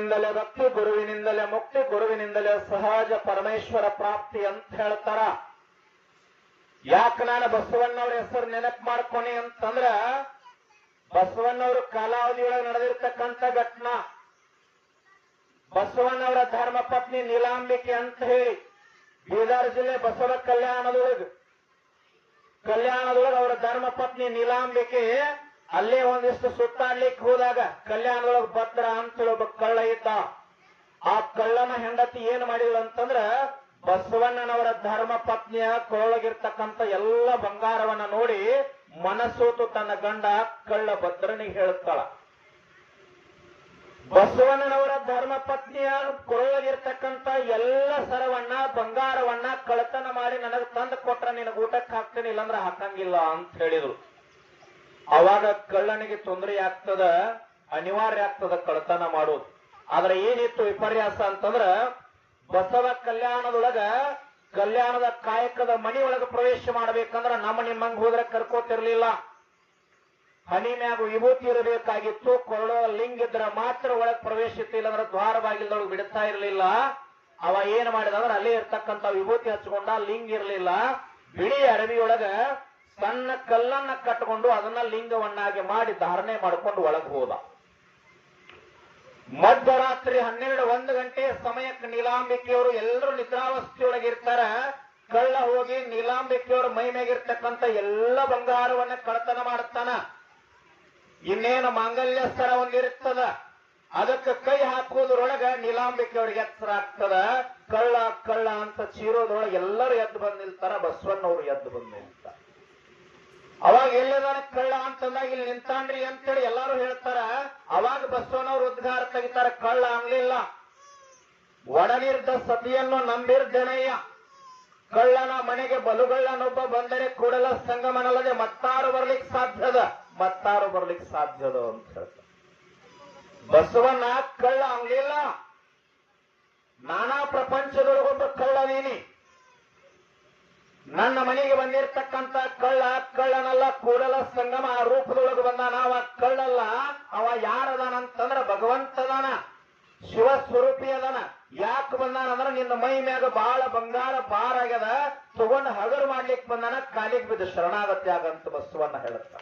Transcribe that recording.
ಗುರುವಿನಿಂದಲೇ ಭಕ್ತಿ, ಗುರುವಿನಿಂದಲೇ ಮುಕ್ತಿ, ಗುರುವಿನಿಂದಲೇ ಸಹಜ ಪರಮೇಶ್ವರ ಪ್ರಾಪ್ತಿ ಅಂತ ಹೇಳ್ತಾರ. ಯಾಕೆ ನಾನು ಬಸವಣ್ಣವ್ರ ಹೆಸರು ನೆನಪು ಮಾಡ್ಕೊನಿ ಅಂತಂದ್ರ, ಬಸವಣ್ಣವ್ರ ಕಾಲಾವಧಿಯೊಳಗೆ ನಡೆದಿರ್ತಕ್ಕಂಥ ಘಟನಾ. ಬಸವಣ್ಣವರ ಧರ್ಮ ಪತ್ನಿ ನೀಲಾಂಬಿಕೆ ಅಂತ ಹೇಳಿ ಬೀದರ್ ಜಿಲ್ಲೆ ಬಸವ ಕಲ್ಯಾಣದೊಳಗೆ ಅವರ ಧರ್ಮ ಪತ್ನಿ ನೀಲಾಂಬಿಕೆ ಅಲ್ಲೇ ಒಂದಿಷ್ಟು ಸುತ್ತಾಡ್ಲಿಕ್ಕೆ ಹೋದಾಗ ಕಲ್ಯಾಣದೊಳಗೆ ಭದ್ರ ಅಂತ ಒಬ್ಬ ಕಳ್ಳ ಇದ್ದ. ಆ ಕಳ್ಳನ ಹೆಂಡತಿ ಏನ್ ಮಾಡಿಲ್ಲ ಅಂತಂದ್ರ, ಬಸವಣ್ಣನವರ ಧರ್ಮ ಪತ್ನಿಯ ಕೊರೊಳಗಿರ್ತಕ್ಕಂಥ ಎಲ್ಲ ಬಂಗಾರವನ್ನ ನೋಡಿ ಮನಸೋತು ತನ್ನ ಗಂಡ ಕಳ್ಳ ಭದ್ರನಿಗೆ ಹೇಳುತ್ತಾಳ, ಬಸವಣ್ಣನವರ ಧರ್ಮ ಪತ್ನಿಯ ಕೊರೊಳಗಿರ್ತಕ್ಕಂಥ ಎಲ್ಲ ಸರವನ್ನ ಬಂಗಾರವನ್ನ ಕಳತನ ಮಾಡಿ ನನಗೆ ತಂದು ಕೊಟ್ರ ನಿನಗೆ ಊಟಕ್ಕೆ ಹಾಕ್ತೇನೆ, ಇಲ್ಲಾಂದ್ರೆ ಹಾಕಂಗಿಲ್ಲ ಅಂತ ಹೇಳಿದ್ರು. ಅವಾಗ ಕಳ್ಳನಿಗೆ ತೊಂದರೆ ಆಗ್ತದ, ಅನಿವಾರ್ಯ ಆಗ್ತದ ಕಳತನ ಮಾಡೋದು. ಆದ್ರೆ ಏನಿತ್ತು ವಿಪರ್ಯಾಸ ಅಂತಂದ್ರ, ಬಸವ ಕಲ್ಯಾಣದೊಳಗ ಕಲ್ಯಾಣದ ಕಾಯಕದ ಮನಿ ಒಳಗ ಪ್ರವೇಶ ಮಾಡ್ಬೇಕಂದ್ರ ನಮ್ಮ ನಿಮ್ಮಂಗ್ ಹೋದ್ರೆ ಕರ್ಕೋತಿರ್ಲಿಲ್ಲ. ಹನಿ ಮ್ಯಾಗ ವಿಭೂತಿ ಇರಬೇಕಾಗಿತ್ತು, ಕೊರಳೋ ಲಿಂಗ ಇದ್ರ ಮಾತ್ರ ಒಳಗ್ ಪ್ರವೇಶ ಇತ್ತಿಲ್ಲ ಅಂದ್ರೆ ದ್ವಾರ ಬಾಗಿಲದೊಳಗೆ ಬಿಡ್ತಾ ಇರಲಿಲ್ಲ. ಅವ ಏನ್ ಮಾಡಿದ ಅಂದ್ರೆ ಅಲ್ಲೇ ಇರ್ತಕ್ಕಂಥ ವಿಭೂತಿ ಹಚ್ಕೊಂಡ, ಲಿಂಗ ಇರಲಿಲ್ಲ. ಬಿಳಿ ಅರಬಿಯೊಳಗ ಸಣ್ಣ ಕಲ್ಲನ್ನ ಕಟ್ಟಿಕೊಂಡು ಅದನ್ನ ಲಿಂಗವನ್ನಾಗಿ ಮಾಡಿ ಧಾರಣೆ ಮಾಡಿಕೊಂಡು ಒಳಗ್ ಹೋದ. ಮಧ್ಯರಾತ್ರಿ 12-1 ಗಂಟೆ ಸಮಯಕ್ಕೆ ನೀಲಾಂಬಿಕೆಯವರು ಎಲ್ಲರೂ ನಿದ್ರಾವಸ್ಥೆಯೊಳಗಿರ್ತಾರ. ಕಳ್ಳ ಹೋಗಿ ನೀಲಾಂಬಿಕೆಯವ್ರ ಮೈ ಮೇಗಿರ್ತಕ್ಕಂಥ ಎಲ್ಲ ಬಂಗಾರವನ್ನ ಕಳತನ ಮಾಡುತ್ತಾನ. ಇನ್ನೇನು ಮಾಂಗಲ್ಯ ಸ್ಥರ ಒಂದಿರ್ತದ, ಅದಕ್ಕೆ ಕೈ ಹಾಕುವುದರೊಳಗ ನೀಲಾಂಬಿಕೆಯವ್ರಿಗೆ ಎತ್ತರ ಆಗ್ತದ. ಕಳ್ಳ ಕಳ್ಳ ಅಂತ ಚೀರೋದ್ರೊಳಗೆ ಎಲ್ಲರೂ ಎದ್ದು ಬಂದ್ ನಿಲ್ತಾರ, ಬಸವಣ್ಣವ್ರು ಎದ್ದು ಬಂದ್ ನಿಲ್ತಾರ. ಅವಾಗ ಎಲ್ಲದಾನ ಕಳ್ಳ ಅಂತಂದಾಗ ಇಲ್ಲಿ ನಿಂತಾನ್ರಿ ಅಂತೇಳಿ ಎಲ್ಲಾರು ಹೇಳ್ತಾರ. ಅವಾಗ ಬಸವಣ್ಣವ್ರು ಉದ್ಗಾರ ತೆಗಿತಾರ, ಕಳ್ಳ ಆಗ್ಲಿಲ್ಲ, ಒಡನಿರ್ದ ಸತಿಯನ್ನು ನಂಬಿರ್ದೆನಯ್ಯ, ಕಳ್ಳನ ಮನೆಗೆ ಬಲುಗಳ್ಳನೊಬ್ಬ ಬಂದರೆ ಕೂಡಲ ಸಂಗಮನಲ್ಲದೆ ಮತ್ತಾರು ಬರ್ಲಿಕ್ಕೆ ಸಾಧ್ಯದ ಅಂತ ಹೇಳ್ತಾರೆ. ಬಸವಣ್ಣ ಕಳ್ಳ ಆಗ್ಲಿಲ್ಲ, ನಾನಾ ಪ್ರಪಂಚದೊಳಗೊಬ್ಬ ಕಳ್ಳ ನೀನಿ. ನನ್ನ ಮನೆಗೆ ಬಂದಿರ್ತಕ್ಕಂಥ ಕಳ್ಳನಲ್ಲ, ಕೂಡಲ ಸಂಗಮ ಆ ರೂಪದೊಳಗೆ ಬಂದಾನ. ಅವ ಕಳ್ಳಲ್ಲ, ಅವ ಯಾರದಾನಂತಂದ್ರ ಭಗವಂತದಾನ, ಶಿವ ಸ್ವರೂಪಿ ಅದಾನ. ಯಾಕೆ ಬಂದಾನ ಅಂದ್ರ ನಿನ್ನ ಮೈ ಮ್ಯಾಗ ಬಹಳ ಬಂಗಾರ ಭಾರ ಆಗ್ಯದ, ತಗೊಂಡು ಹಗರು ಮಾಡ್ಲಿಕ್ಕೆ ಬಂದಾನ, ಕಾಲಿಗೆ ಬಿದ್ದು ಶರಣಾಗತಿ ಆಗಂತ ಬಸವಣ್ಣ ಹೇಳುತ್ತ.